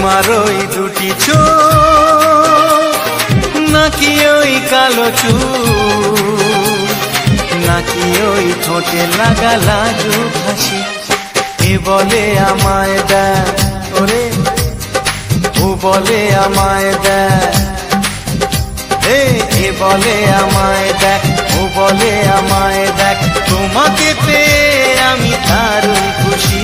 তোমার ওই দুটি চোখ, নাকি ওই কালো চুল, নাকি ওই ঠোঁটে লাগা লাজুক হাসি। এ বলে আমায় দেখ ওরে, ও বলে আমায় দেখ, এ বলে আমায় দেখ, ও বলে আমায় দেখ, তোমাকে পেয়ে আমি দারুণ খুশি।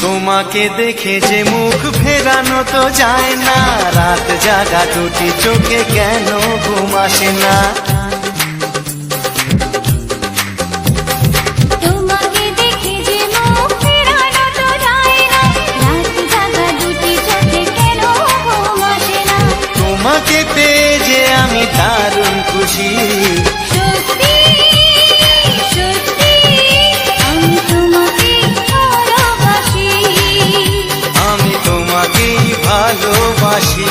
তোমাকে দেখে যে মুখ ফেরানো তো যায় না, রাত জাগা দুটি চোখে কেন ঘুম আসে না। তোমাকে দেখে যে মুখ ফেরানো তো যায় না, রাত জাগা দুটি চোখে কেন ঘুম আসে না। তোমাকে পেয়ে যে আমি দারুণ খুশি। ভালোবাসি।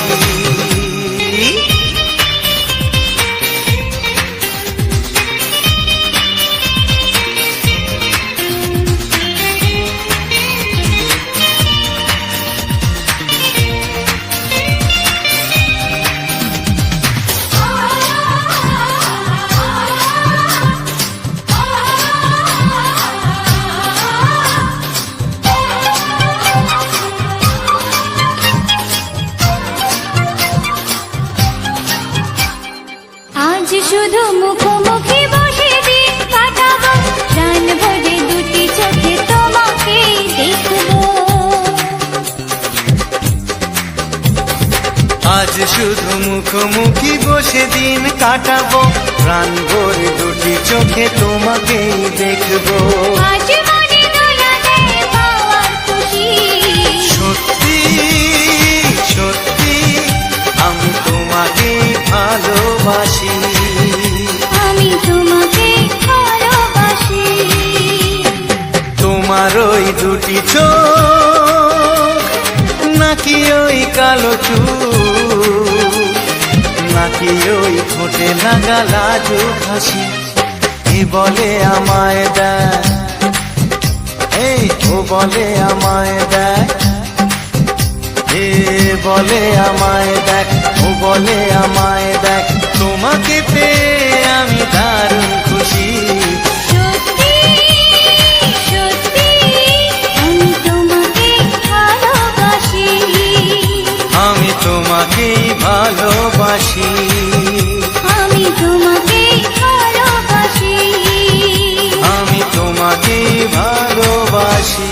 শুধু মুখোমুখি বসে দিন কাটাবো, প্রাণ ভরে দুটি চোখে তোমাকে দেখবো। আজ শুধু মুখোমুখি বসে দিন কাটাবো, প্রাণ ভরে দুটি চোখে তোমাকেই দেখবো। আজ মনে দোলা দেয় পাওয়ার খুশি। সত্যি সত্যি আমি তোমাকে ভালোবাসি। আমি তোমাকে ভালোবাসি। তোমার ওই দুটি চোখ, নাকি ওই কালো চুল, নাকি ওই ঠোঁটে লাগা লাজুক হাসি। এ বলে আমায় দেখ, ও বলে আমায় দেখ, এ বলে আমায় দেখ, ও বলে আমায় দেখ, তোমাকে পেয়ে আমি দারুণ খুশি। সত্যি সত্যি আমি তোমাকে ভালোবাসি। আমি তোমাকেই ভালোবাসি। আমি তোমাকে ভালোবাসি। আমি তোমাকেই ভালোবাসি।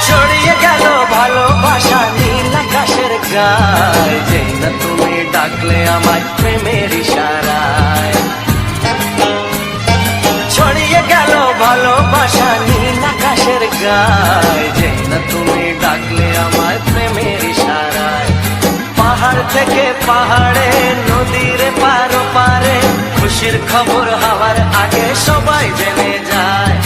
ছড়িয়ে গেল ভালোবাসা নীল আকাশের গায়, যেই না তুমি ডাকলে আমায় প্রেমের ইশারায়। ছড়িয়ে গেল ভালোবাসা নীল আকাশের গায়, যেই না তুমি ডাকলে আমায় প্রেমের ইশারায়। পাহাড় থেকে পাহাড়ে, নদীর পারো পারে, খুশির খবর হওয়ার আগে সবাই জেনে যায়।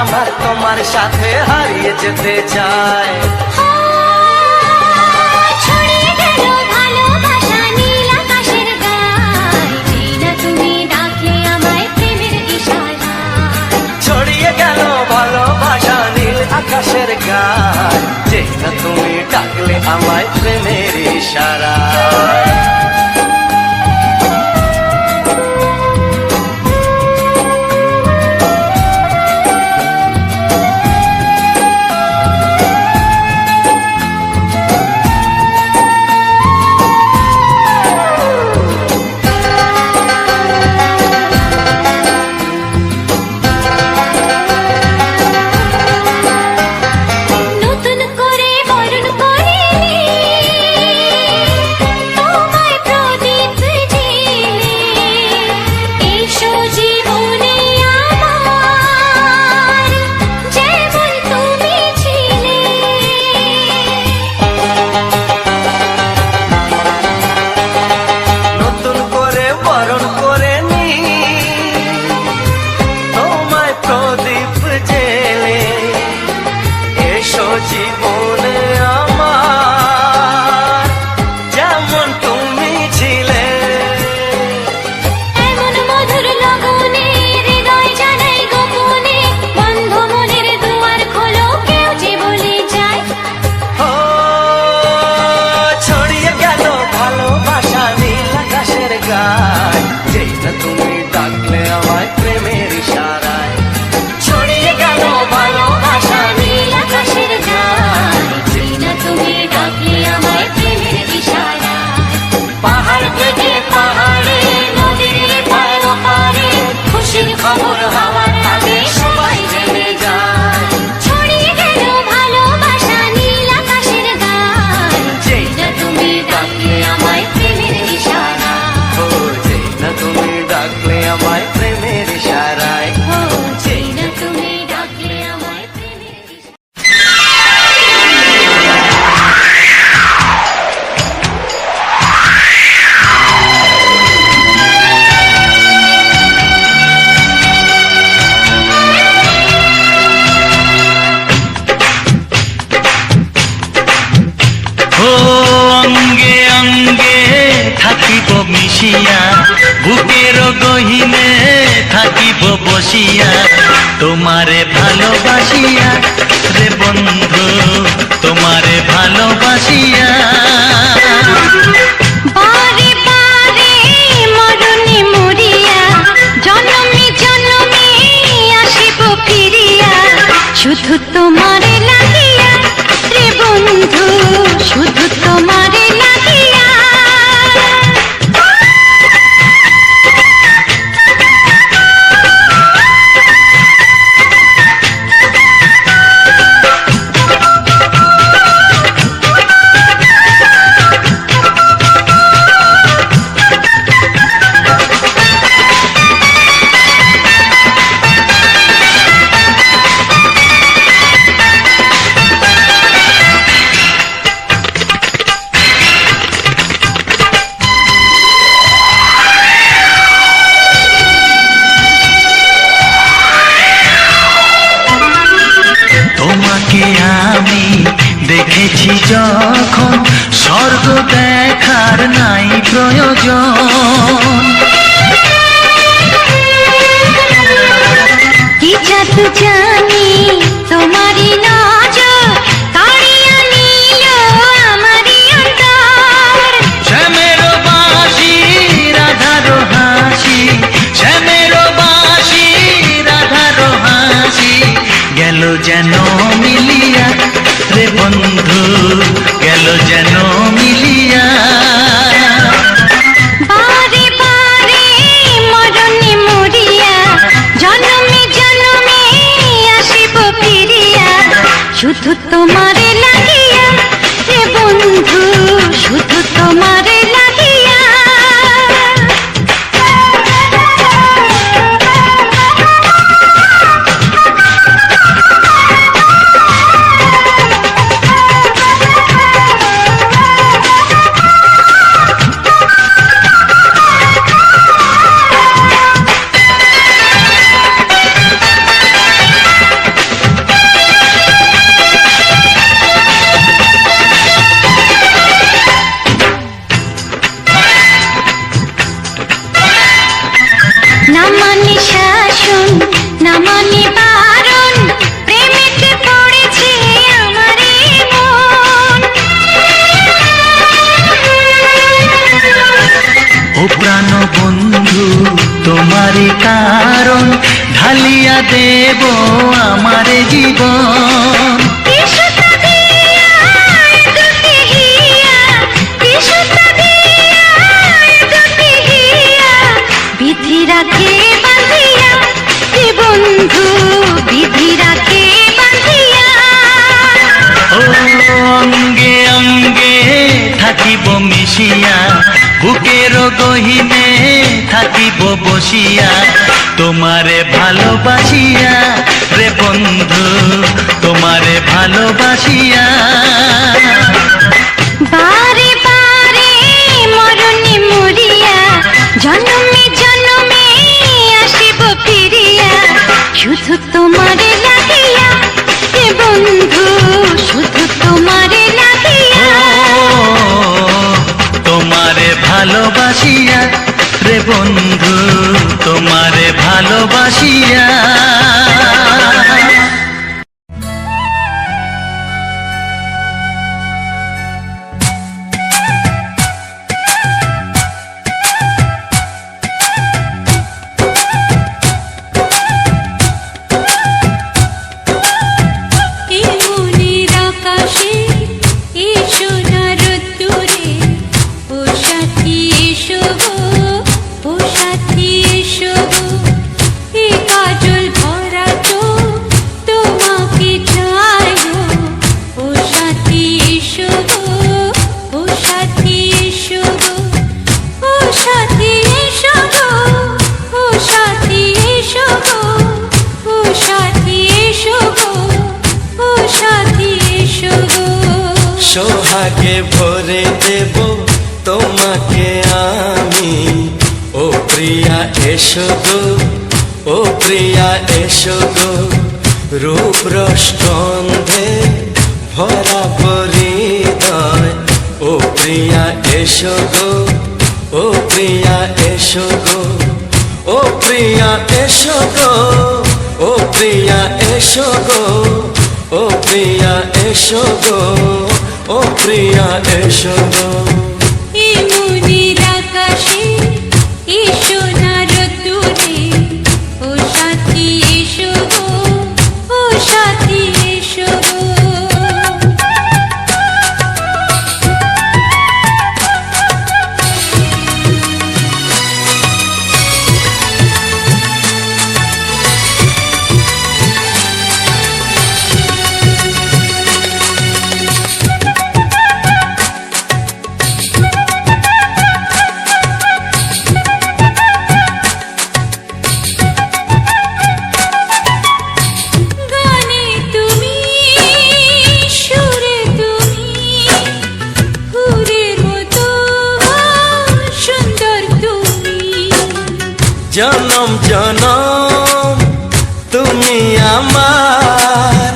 আমার তোমার সাথে হারিয়ে যেতে চায়। ছড়িয়ে গেল ভালোবাসা নীল আকাশের গায়, যেই না তুমি ডাকলে আমায় প্রেমের ইশারায়। ছড়িয়ে গেল ভালোবাসা নীল আকাশের গায়, যেই না তুমি ডাকলে আমায় প্রেমের ইশারায়। নতুন করে বরণ করিনি তোমায় প্রদীপ জেলে, এসো জীবনে আমার যেমন তুমি ছিলে। নতুন করে বরণ করে নি তোমায় প্রদীপ জেলে, এসো জীবনে আমার যেমন তুমি ছিলে। এমন মধুর লগনে হৃদয় জানাই গোপনে, বন্ধ মনের দুয়ার খোলো কেউ যে বলে যায়। ও ছড়িয়ে গেল ভালোবাসা নীল আকাশের গায়, যেই না তুমি ডাকলে আমায় প্রেমের ইশারায়। ছড়িয়ে গেল ভালোবাসা নীল আকাশের গায়, যেই না তুমি ডাকলে আমায় প্রেমের ইশারায়। পাহাড় থেকে পাহাড়ে নদীর পার পারে খুশির খবর হওয়ার আগে সবাই জেনে যায়। ছড়িয়ে গেল ভালোবাসা নীল আকাশের গায়, যেই না তুমি ডাকলে আমায় প্রেমের ইশারায়। ও যেই না তুমি ডাকলে আমায় প্রেমের ইশারায়। ও যেই না তুমি ডাকলে আমায় প্রেমের ইশারায়। ও অঙ্গে অঙ্গে থাকিব মিশিয়া, বুকের গহিনে থাকিব বসিয়া, তোমারে ভালোবাসিয়া রে বন্ধু, তোমারে ভালোবাসিয়া। বারে বারে মরণে মরিয়া, জনমে জনমে আসিব ফিরিয়া, শুধু তোমারে লাগিয়া রে বন্ধু, শুধু তোমারে লাগিয়া। তোমাকে আমি দেখেছি যখন, স্বর্গ দেখার নাই প্রয়োজন। কি জাদু জানি তোমারই নজর, কাড়িয়া নিল আমারই অন্তর। শ্যামের বাঁশি রাধার হাসি, শ্যামের বাঁশি রাধার হাসি, গেল যেন মিলিয়া রে বন্ধু, গেল যেন মিলিয়া। বারে বারে মরণে মরিয়া, জনমে জনমে বাসন না মানে বারণ, প্রেমেতে পড়েছে আমার এই মন। ও প্রাণ বন্ধু তোমারই কারণ, ঢালিয়া দেব আমার জীবন। বিধি রাখে বাঁধিয়া এ বন্ধু, বিধি রাখে বাঁধিয়া। ও অঙ্গে অঙ্গে থাকিব মিশিয়া, বুকের গহিনে থাকিব বসিয়া, তোমারে ভালোবাসিয়া রে বন্ধু, তোমারে ভালোবাসিয়া। বারে বারে মরণে মরিয়া, জন্মে জন্মে আসিব ফিরিয়া, শুধু তোমারে লাগিয়া এ বন্ধু, শুধু তোমারে লাগিয়া। তোমারে ভালোবাসিয়া রে বন্ধু, তোমারে ভালোবাসিয়া। সোহাগে ভরে দেব তোমাকে আমি, ও প্রিয়া এসো গো, ও প্রিয়া এসো গো, রূপ রসগন্ধে ভরা পরিদয়, ও প্রিয়া এসো গো, ও প্রিয়া এসো গো, ও প্রিয়া এসো গো, ও প্রিয়া এসো গো, ও প্রিয়া এসো গো, ও প্রিয়া এসো গো। এই মনের আকাশে এই সোনার রোদ্দুরে, ও সাথী এসো গো, ও সাথী এসো গো। গানে তুমি, সুরে তুমি, ফুলের মতো সুন্দর তুমি। জনম জনম তুমি আমার,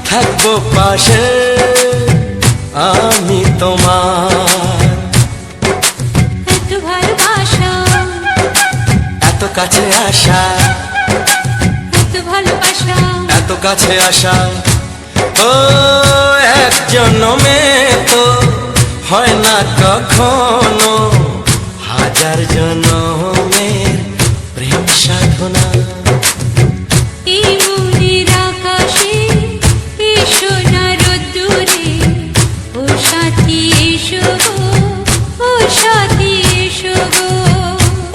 থাকবো পাশে আমি তোমার। এত ভালোবাসা, এত কাছে আসা, এত ভালোবাসা, এত কাছে আসা, ও এক জন্মে তো হয় না কখনো, হাজার জন্মের প্রেম সাধনা। এই মনের আকাশে এই সোনার রোদ্দুরে, ও সাথী এসো গো, ও সাথী এসো গো।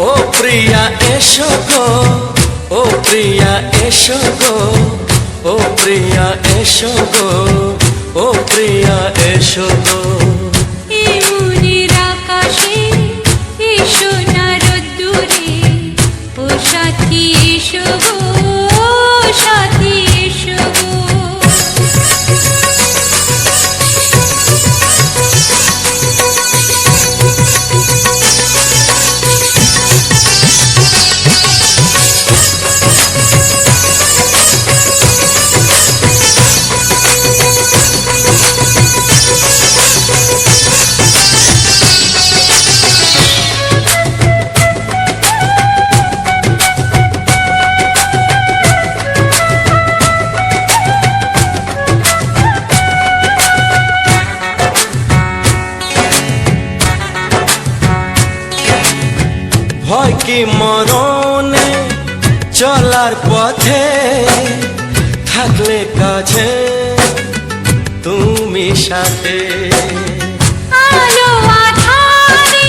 ও প্রিয়া এসো গো, ও প্রিয়া এসো গো, ও প্রিয়া এসো গো, ও প্রিয়া এসো গো। এই মনের আকাশে এই সোনার রোদ্দুরে, ও সাথী এসো গো, ও সাথী এসো গো। কি মরণে চলার পথে থাকলে কাছে তুমি সাথে। আলো আঁধারে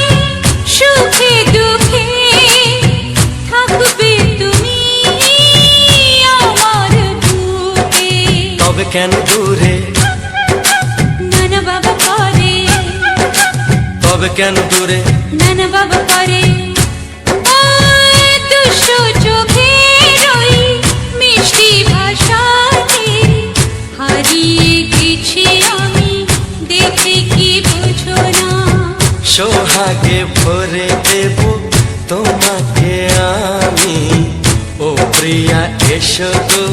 সুখে দুঃখে থাকবে তুমি আমার বুকে। তবে কেন দূরে, নানা বাবা করে, তবে কেন দূরে, নানা বাবা করে। ওই দুষ্টু চোখের ওই মিষ্টি ভাষাতে হারিয়ে গেছি আমি, দেখে কি বুঝো না। সোহাগে ভরে দেব তোমাকে আমি, ও প্রিয়া এসো গো,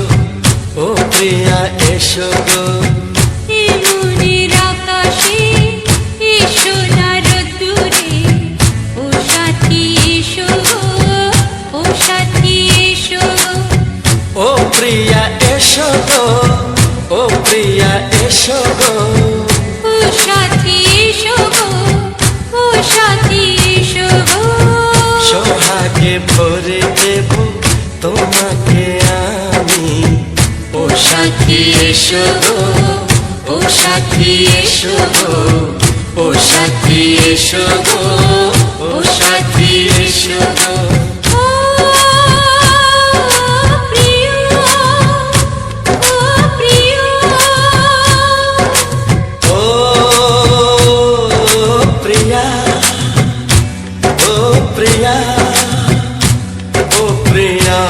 ও প্রিয়া এসো গো। এই মনের আকাশে এসো না রোদ্দুরে, ও সাথী এসো গো, ও সাথী এসো গো। ও প্রিয়া এসো গো, ও প্রিয়া এসো গো। ও সাথী এসো গো, ও সাথী এসো গো। সোহাগে ভরে দেব তোমাকে আমি, ও সাথী এসো গো, ও সাথী এসো গো, ও সাথী এসো গো, ও সাথী এসো গো। ও প্রিয়, ও প্রিয়, ও প্রিয়া, ও প্রিয়া, ও প্রিয়া।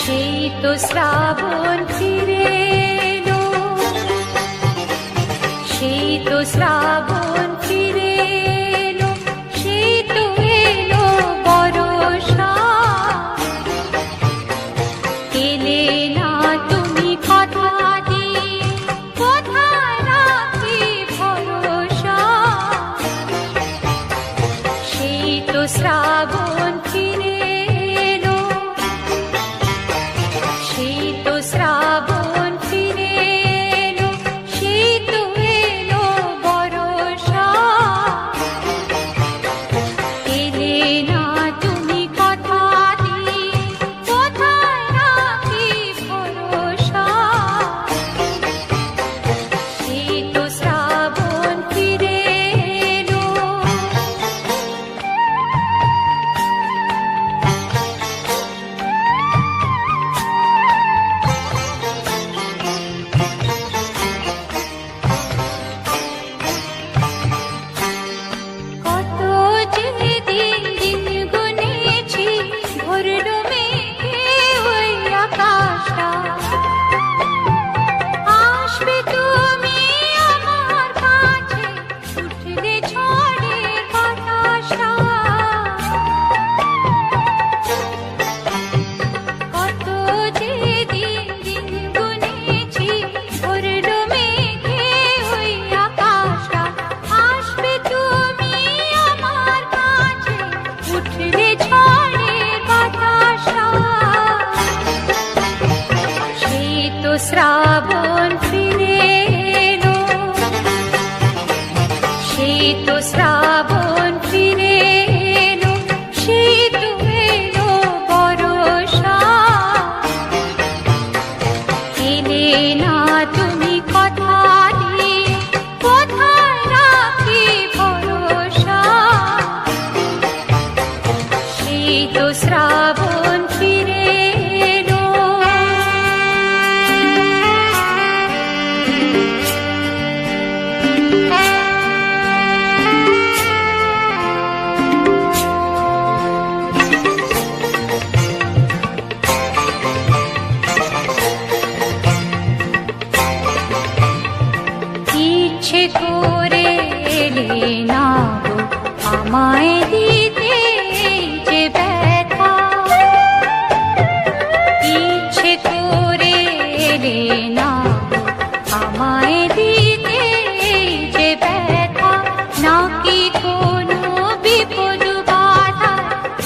সেই তো শ্রাবণ ফিরে এলো, সেই তো শ্রাবণ ফিরে এলো, সেই তো এলো বরষা। এলে না তুমি কথা দিয়ে, কোথায় রাখি ভরসা। সেই তো শ্রাবণ ফিরে এলো, সেই তো শ্রাবণ ফিরে এলো, সেই তো এলো বরষা। এলে না তুমি কথা দিয়ে, কোথায় রাখি ভরসা। সেই তো শ্রাবণ ফিরে এলো। কত যে দিন দিন গুনেছি, ভরলো মেঘে ওই আকাশটা। আসবে তুমি আমার কাছে, উঠলে ঝড়ের বাতাসটা। কত যে দিন দিন গুনেছি, ভরলো মেঘে ওই আকাশটা। আসবে তুমি আমার কাছে, উঠলে ঝড়ের বাতাসটা। সেই তো শ্রাবণ ফিরে এলো, সেই তো শ্রাবণ ফিরে এলো, সেই তো এলো বরষা। এলে না তুমি কথা দিয়ে, কোথায় রাখি ভরসা। সেই তো শ্রাবণ ফিরে এলো। করে এলে না গো আমায় দিতে যে ব্যথা, ইচ্ছে করে এলে না গো আমায় দিতে যে ব্যথা, নাকি কোনো বিপদ বাধা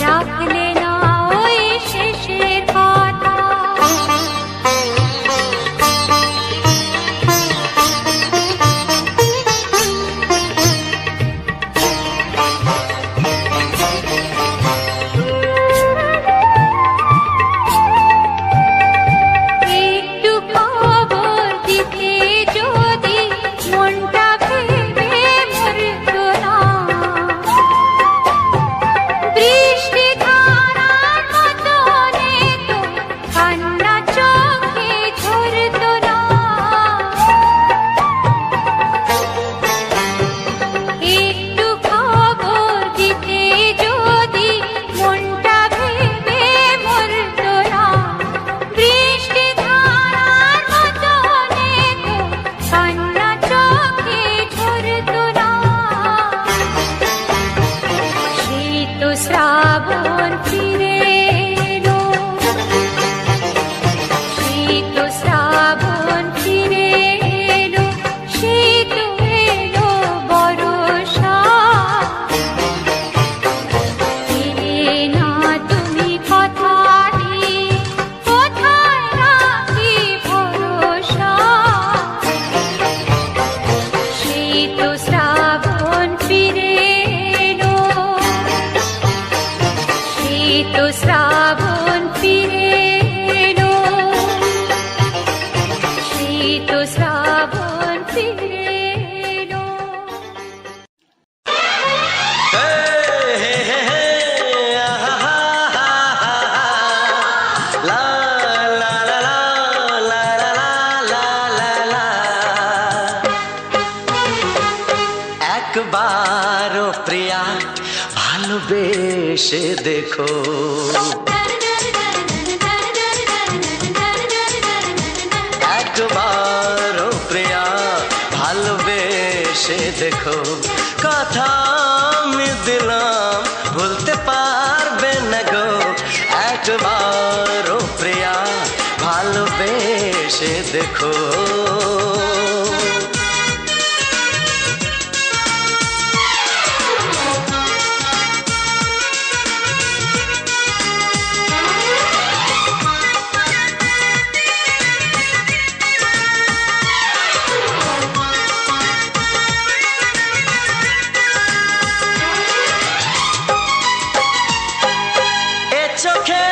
রাখলে না ওই শেষের কথা। একটু খবর দিতে যদি মনটা ভেবে মরতো না, বৃষ্টি ধারার মতো নেতো কান্না চোখে ঝরতো না। একটু খবর দিতে যদি মনটা ভেবে মরতো না, বৃষ্টি ধারার মতো নেতো কান্না চোখে ঝরতো না। শীত শ্রাবণ ফিরে এলো, শীত শ্রাবণ ফিরে এলো, শীত এলো বরষা। এলে না তুমি কথা দিয়ে, কোথায় রাখি ভরসা। শীত শ্রাবণ ফিরে এলো, শীত শ্রাবণ ফিরে এলো, শীত শ্রাবণ ফিরে এলো। হে হে হে হে, আহা হা হা হা হা, লা লা লা লা, লা লা লা লা লা। একবারও প্রিয়া ভালোবেসে দেখো, একবারও প্রিয়া ভালোবেসে দেখো, কথা আমি দিলাম ভুলতে পারবে না গো। একবারও প্রিয়া ভালোবেসে দেখো। এ চোখে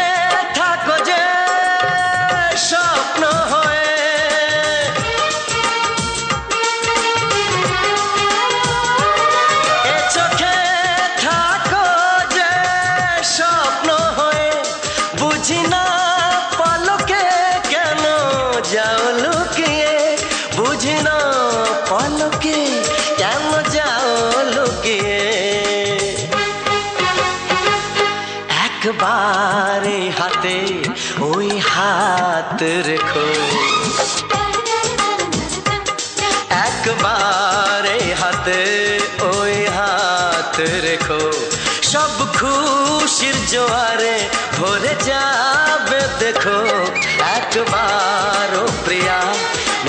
থাকো যে স্বপ্ন হয়ে, এ চোখে থাকো যে স্বপ্ন হয়ে, বুঝি না পলকে কেন যাও লুকিয়ে, বুঝি না পলকে কেন যাও লুকিয়ে। একবারে হাতে ওই হাত রেখো, একবারে হাতে ওই হাত রেখো, সব খুশির জোয়ারে ভরে যাবে দেখো। একবারও প্রিয়া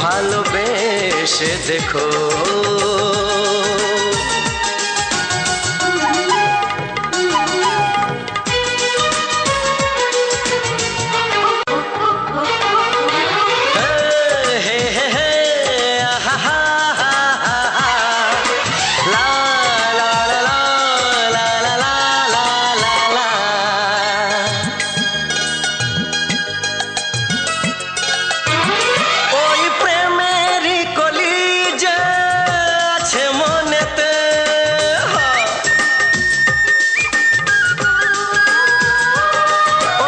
ভালোবেসে দেখো। হে হে হে, আহা হা হা হা হা, লা লা লা লা, লা লা লা লা লা লা। ওই প্রেমেরই কলি যে আছে মনেতে,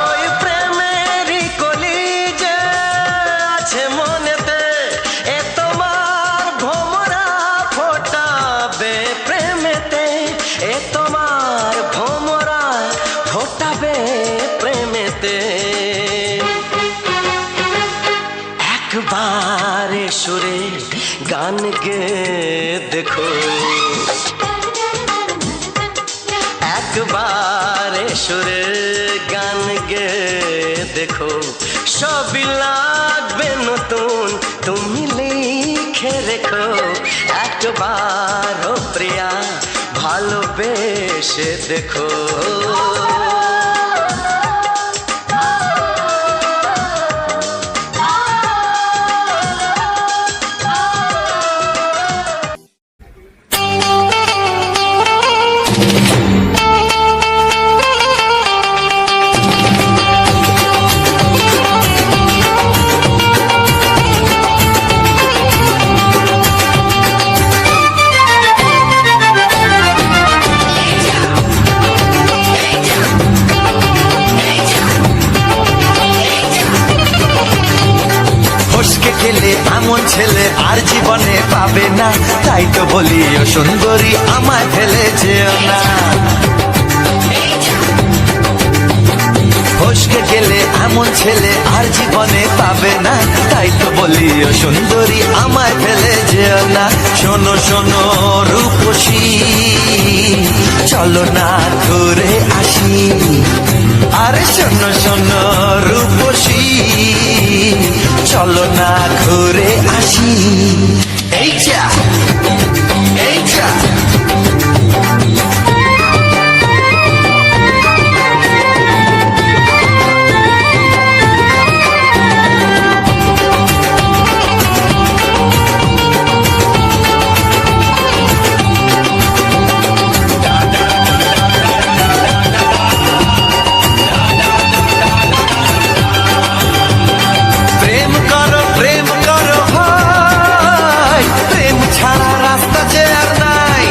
ওই প্রেমেরই কলি যে আছে মনেতে, এ তোমার ভোমরা ফোটাবে প্রেমেতে, এ তোমার ভোমরা ফোটাবে প্রেমেতে। একবারে সুরে গান গে দেখো, একবার সুরের গান গে দেখো, সবই লাগবে নতুন, তুমি লিখে রেখো। একবার ও প্রিয়া ভালোবেসে দেখো। ফসকে গেলে এমন ছেলে আর জীবনে পাবে না, তাই তো বলি ও সুন্দরী আমায় ফেলে যেও না। ফসকে গেলে এমন ছেলে আর জীবনে পাবে না, তাই তো বলি ও সুন্দরী আমায় ফেলে যেও না। শোনো শোনো রূপসী, চলো না ঘুরে আসি। আরে শোনো শোনো রূপসী, চলো না ঘুরে আসি। এই যা এই যা। প্রেম করো ভাই, প্রেম ছাড়া রাস্তা যে আর নাই।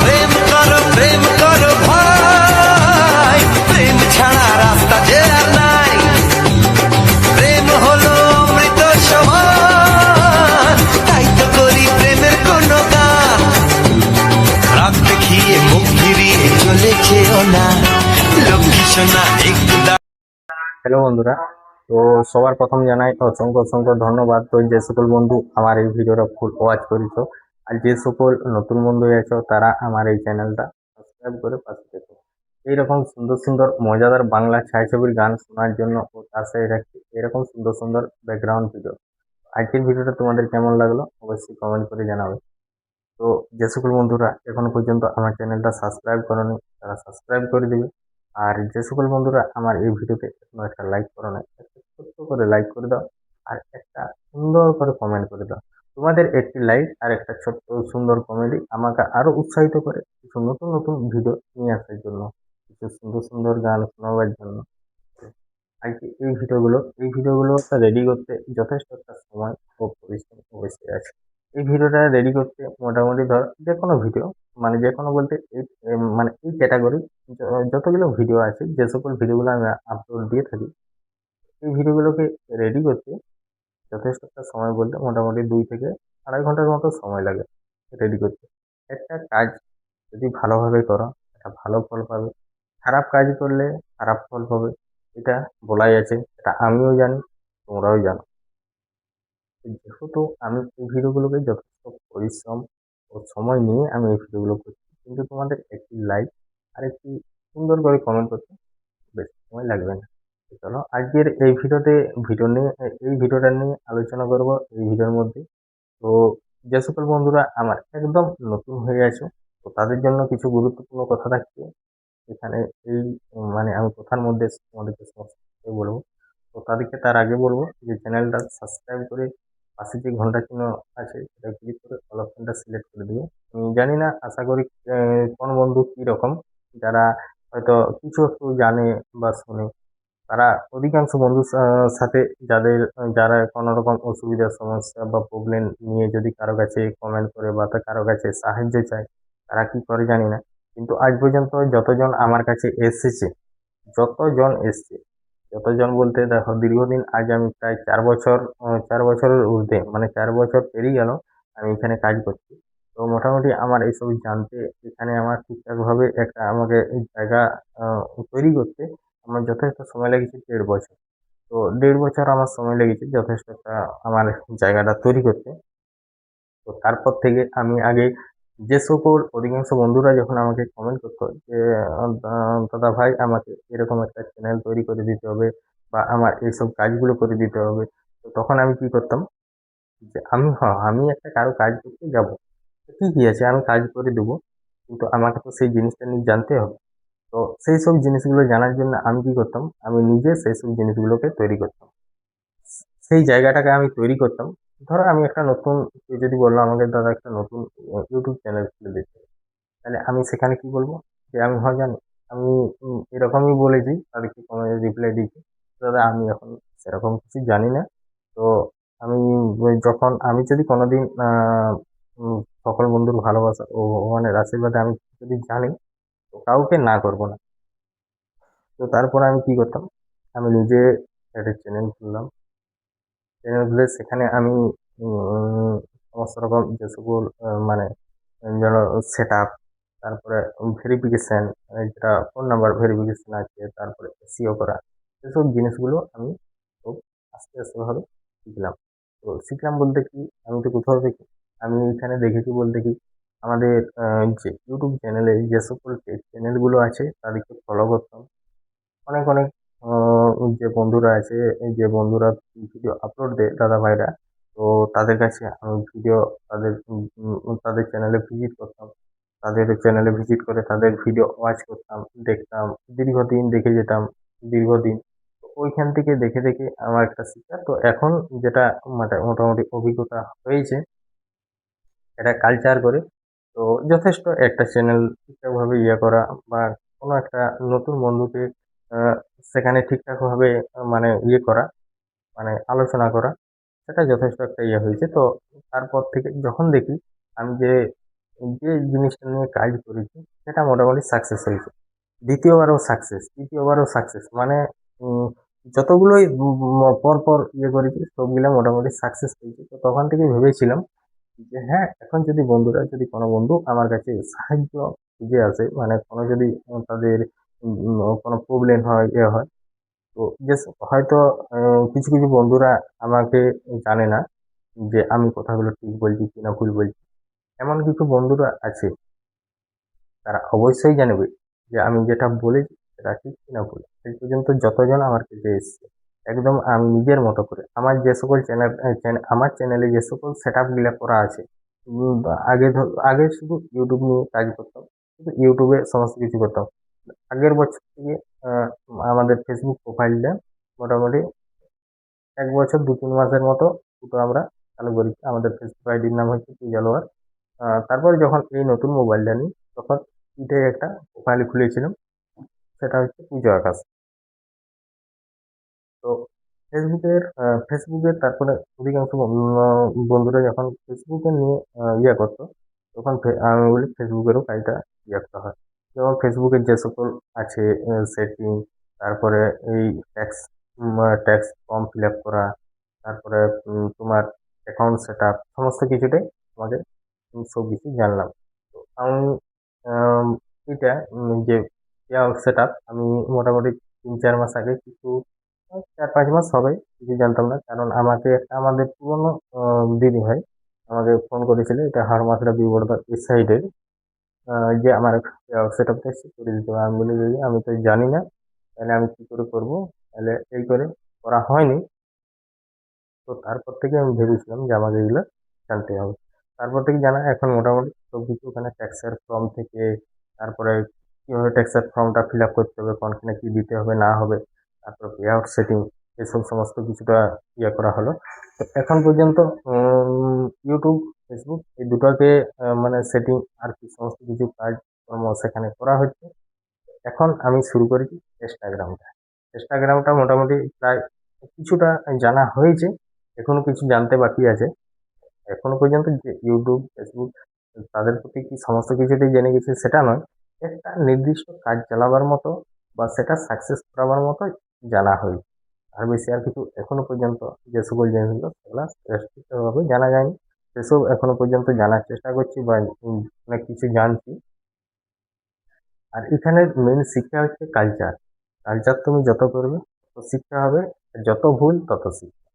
প্রেম করো ভাই, প্রেম ছাড়া রাস্তা যে আর নাই। প্রেম হলো অমৃত সমান, তাই তো করি প্রেমের কোনো গান। রাত দেখিয়ে মুখ ফিরিয়ে চলে যেও না, লক্ষ্মী সোনা একটু হ্যালো বন্ধুরা, তো সবার প্রথম জানাই অসংখ্য অসংখ্য ধন্যবাদ। তো যে সকল বন্ধু আমার এই ভিডিওটা ফুল ওয়াচ করেছো, আর যে সকল নতুন বন্ধু আছো তারা আমার এই চ্যানেলটা সাবস্ক্রাইব করে পাশে থেকো। এইরকম সুন্দর সুন্দর মজাদার বাংলা ছায়াছবির গান শোনার জন্য ও তার সাথে রাখছি এরকম সুন্দর সুন্দর ব্যাকগ্রাউন্ড ভিডিও। আজকের ভিডিওটা তোমাদের কেমন লাগলো অবশ্যই কমেন্ট করে জানাবে। তো যে সকল বন্ধুরা এখন পর্যন্ত আমার চ্যানেলটা সাবস্ক্রাইব করেনি তারা সাবস্ক্রাইব করে দেবে। আর যে সকল বন্ধুরা আমার এই ভিডিওতে এখনো একটা লাইক করো না, একটা ছোট্ট করে লাইক করে দাও আর একটা সুন্দর করে কমেন্ট করে দাও। তোমাদের একটি লাইক আর একটা ছোট্ট সুন্দর কমেডি আমাকে আরো উৎসাহিত করে কিছু নতুন নতুন ভিডিও নিয়ে আসার জন্য, কিছু সুন্দর সুন্দর গান শোনাবার জন্য। আজকে এই ভিডিওগুলো রেডি করতে যথেষ্ট একটা সময় ও পরিশ্রম অবশ্যই আছে। এই ভিডিওটা রেডি করতে মোটামুটি ধর যে কোনো ভিডিও, মানে যে কোনো বলতে মানে এই ক্যাটাগরি যতগুলো ভিডিও আছে, যে সকল ভিডিওগুলো আমি আপলোড দিয়ে থাকি, এই ভিডিওগুলোকে রেডি করতে যথেষ্ট একটা সময় বলতে মোটামুটি 2 থেকে 2.5 ঘন্টার মতো সময় লাগে রেডি করতে। একটা কাজ যদি ভালোভাবে করো একটা ভালো ফল পাবে, খারাপ কাজ করলে খারাপ ফল পাবে, এটা বলাই আছে, এটা আমিও জানি তোমরাও জানো। যেহেতু আমি এই ভিডিওগুলোকে যথেষ্ট পরিশ্রম ও সময় নিয়ে আমি এই ভিডিওগুলো করছি, কিন্তু তোমাদের একটি লাইক আর একটি সুন্দর করে কমেন্ট করতে বেশি সময় লাগবে না। তো চলো আজকের এই ভিডিওটা নিয়ে আলোচনা করব এই ভিডিওর মধ্যে। তো যে সকল বন্ধুরা আমার একদম নতুন হয়ে আছো, তো তাদের জন্য কিছু গুরুত্বপূর্ণ কথা থাকছে এখানে। এই মানে আমি কথার মধ্যে তোমাদেরকে সমস্ত কিছু বলবো। তো তার আগে বলবো যে চ্যানেলটা সাবস্ক্রাইব করে পাশে যে ঘন্টা চিহ্ন আছে সেটা ক্লিক করে অল অপশনটা সিলেক্ট করে দিবে। আমি জানি না, আশা করি কোন বন্ধু কি রকম, যারা হয়তো কিছু একটু জানে বা শোনে, তারা অধিকাংশ বন্ধুর সাথে যারা কোনো রকম অসুবিধা সমস্যা বা প্রবলেম নিয়ে যদি কারো কাছে কমেন্ট করে বা কারো কাছে সাহায্য চায়, তারা কি করে জানি না, কিন্তু আজ পর্যন্ত যতজন আমার কাছে এসেছে, যতজন এসছে যতজন বলতে দেখো দীর্ঘদিন, আজ আমি প্রায় 4 বছর 4 বছরের ঊর্ধ্বে, মানে 4 বছর পেরিয়ে গেল আমি এখানে কাজ করছি। তো মোটামুটি আমার এইসব জানতে, এখানে আমার ঠিকঠাকভাবে একটা আমাকে এই জায়গা তৈরি করতে আমার যথেষ্ট সময় লেগেছে 1.5 বছর। তো 1.5 বছর আমার সময় লেগেছে যথেষ্ট একটা আমার জায়গাটা তৈরি করতে। তো তারপর থেকে আমি আগে যে সকল অধিকাংশ বন্ধুরা যখন আমাকে কমেন্ট করতো যে দাদা ভাই আমাকে এরকম একটা চ্যানেল তৈরি করে দিতে হবে বা আমার এইসব কাজগুলো করে দিতে হবে, তো তখন আমি কি করতাম যে আমি একটা কারো কাজ করতে যাব, তো ঠিকই আছে আমি কাজ করে দেবো, কিন্তু আমাকে তো সেই জিনিসটা নিয়ে জানতে হবে। তো সেই সব জিনিসগুলো জানার জন্য আমি কি করতাম, আমি নিজে সেই সব জিনিসগুলোকে তৈরি করতাম, সেই জায়গাটাকে আমি তৈরি করতাম। ধরো আমি একটা নতুন, কেউ যদি বললো আমাকে দাদা একটা নতুন ইউটিউব চ্যানেল খুলে দিতে, তাহলে আমি সেখানে কি বলবো যে আমি হয় জানি, আমি এরকমই বলেছি তাদেরকে কমেন্টে রিপ্লাই দিয়েছি, দাদা আমি এখন সেরকম কিছু জানি না। তো আমি যখন আমি যদি কোনোদিন সকল বন্ধুর ভালোবাসা ও ভগবানের আশীর্বাদে আমি যদি জানি, তো কাউকে না করবো না। তো তারপর আমি কি করতাম, আমি নিজে একটা চ্যানেল খুললাম। চ্যানেল খুলে সেখানে আমি সমস্ত রকম যে সকল মানে যেন সেট আপ, তারপরে ভেরিফিকেশন, যেটা ফোন নাম্বার ভেরিফিকেশন আছে, তারপরে এসিও করা, এসব জিনিসগুলো আমি খুব আস্তে আস্তে ভাবে শিখলাম। তো শিখলাম বলতে কি, আমি তো কোথাও দেখি, আমি এখানে দেখেছি বলতে কি, আমাদের যে ইউটিউব চ্যানেলে যে সকল চ্যানেলগুলো আছে তাদেরকে ফলো করতাম। অনেক অনেক যে বন্ধুরা আছে, এই যে বন্ধুরা ভিডিও আপলোড দেয় দাদা ভাইরা, তো তাদের কাছে আমি ভিডিও, তাদের তাদের চ্যানেলে ভিজিট করতাম, তাদের চ্যানেলে ভিজিট করে তাদের ভিডিও ওয়াচ করতাম, দেখতাম, দীর্ঘদিন দেখে যেতাম, দীর্ঘদিন। তো ওইখান থেকে দেখে দেখে আমার একটা শিক্ষা, তো এখন যেটা মোটামুটি অভিজ্ঞতা হয়েছে, এটা কালচার করে, তো যথেষ্ট একটা চ্যানেল ঠিকঠাকভাবে করা বা কোনো একটা নতুন বন্ধুকে আহ, সেখানে ঠিকঠাকভাবে মানে করা, মানে আলোচনা করা, সেটা যথেষ্ট একটা হয়েছে। তো তারপর থেকে যখন দেখি আমি যে যে জিনিসটা নিয়ে কাজ করেছি সেটা মোটামুটি সাকসেস হয়েছে, দ্বিতীয়বারও সাকসেস, তৃতীয়বারও সাকসেস, মানে উম, যতগুলোই পর পর করেছি সবগুলো মোটামুটি সাকসেস হয়েছে। তো তখন থেকে ভেবেছিলাম যে হ্যাঁ, এখন যদি বন্ধুরা, যদি কোনো বন্ধু আমার কাছে সাহায্য খুঁজে আসে, মানে কোনো যদি তাদের কোনো প্রবলেম হয়, হয়, তো যে হয়তো কিছু কিছু বন্ধুরা আমাকে জানে না যে আমি কথাগুলো ঠিক বলছি কিনা ভুল বলছি, এমন কিছু বন্ধুরা আছে তারা অবশ্যই জানবে যে আমি যেটা বলেছি সেটা ঠিক কিনা ভুল। এই পর্যন্ত যতজন আমার কাছে এসছে, একদম আমি নিজের মতো করে আমার যে সকল চ্যানেল, আমার চ্যানেলে যে সকল সেট আপ গুলা করা আছে, আগে শুধু ইউটিউব নিয়ে কাজ করতাম, শুধু ইউটিউবে সমস্ত কিছু করতাম। আগের বছর থেকে আহ, আমাদের ফেসবুক প্রোফাইলটা মোটামুটি 1 বছর 2-3 মাসের মতো দুটো আমরা চালু করেছি। আমাদের ফেসবুক আইডির নাম হচ্ছে পূজালোয়ার। তারপরে যখন এই নতুন মোবাইলটা নিই, তখন ইটে একটা প্রোফাইল খুলেছিলাম, সেটা হচ্ছে পুজো আকাশ। তো ফেসবুকের তারপরে অধিকাংশ বন্ধুরা যখন ফেসবুকে নিয়ে করতো, তখন আমি বলি ফেসবুকেরও কাজটা একটা হয়। যেমন ফেসবুকের যে সকল আছে সেটিং, তারপরে এই tax tax form fill up করা, তারপরে তোমার অ্যাকাউন্ট সেট আপ, সমস্ত কিছুটাই আমাদের সব কিছু জানলাম। তো আমি আম, এটা যে সেট আপ আমি মোটামুটি 3-4 মাস আগে কিছু 4-5 মাস হবে কিছু জানতাম না, কারণ আমাকে একটা আমাদের পুরনো দিদি ভাই আমাকে ফোন করেছিল, এটা হারমাসড়া বিবর্ধা এই সাইডের, যে আমার সেট আপটা করে দিতে হবে। আমি বলি দিদি আমি তো জানি না, তাহলে আমি কি করে করবো, তাহলে এই করে করা হয়নি। তো তারপর থেকে আমি ভেবেছিলাম যে আমাকে এগুলো জানতে হবে। তারপর থেকে জানা, এখন মোটামুটি সব কিছু ওখানে ট্যাক্সের ফর্ম থেকে, তারপরে কিভাবে ট্যাক্সের ফর্মটা ফিল আপ করতে হবে, কোনখানে কি দিতে হবে না হবে, তারপর পে আউট সেটিং, এসব সমস্ত কিছুটা করা হলো। তো এখন পর্যন্ত ইউটিউব, ফেসবুক এই দুটোকে মানে সেটিং আর কি সমস্ত কিছু কাজ কর্ম সেখানে করা হচ্ছে। এখন আমি শুরু করেছি ইনস্টাগ্রামটা। ইনস্টাগ্রামটা মোটামুটি প্রায় কিছুটা জানা হয়েছে, এখনো কিছু জানতে বাকি আছে। এখনো পর্যন্ত যে ইউটিউব, ফেসবুক তাদের প্রতি কি সমস্ত কিছুতেই জেনে গেছি সেটা নয়, একটা নির্দিষ্ট কাজ চালাবার মতো বা সেটা সাকসেস করাবার মতো জানা হয়েছে। আর বেশি আর কিছু এখনো পর্যন্ত যে সকল জিনিসগুলো সেগুলো ভাবে জানা যায়নি, সেসব এখনো পর্যন্ত জানার চেষ্টা করছি বা অনেক কিছু জানছি। আর এখানে মেন শিক্ষা হচ্ছে কালচার। কালচার তুমি যত করবে তত শিক্ষা হবে, আর যত ভুল তত শিক্ষা।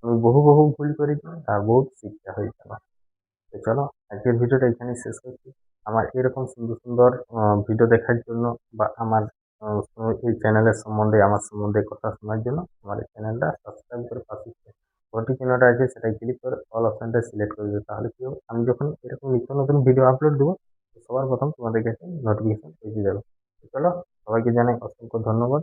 আমি বহু ভুল করেছি আর বহুত শিক্ষা হয়েছিল। তো চলো আজকের ভিডিওটা এখানেই শেষ করছি। আমার এরকম সুন্দর সুন্দর ভিডিও দেখার জন্য বা আমার এই চ্যানেলের সম্বন্ধে আমার সম্বন্ধে কথা শোনার জন্য আমার এই চ্যানেলটা সাবস্ক্রাইব করে পাশে ঘন্টি চিহ্নটা আছে সেটাই ক্লিক করে অল অপশনটা সিলেক্ট করে দেবে। তাহলে কি হবে, আমি যখন এরকম নিত্য নতুন ভিডিও আপলোড দেবো সবার প্রথম তোমাদের কাছে নোটিফিকেশন পৌঁছে যাবে। তো চলো সবাইকে জানাই অসংখ্য ধন্যবাদ।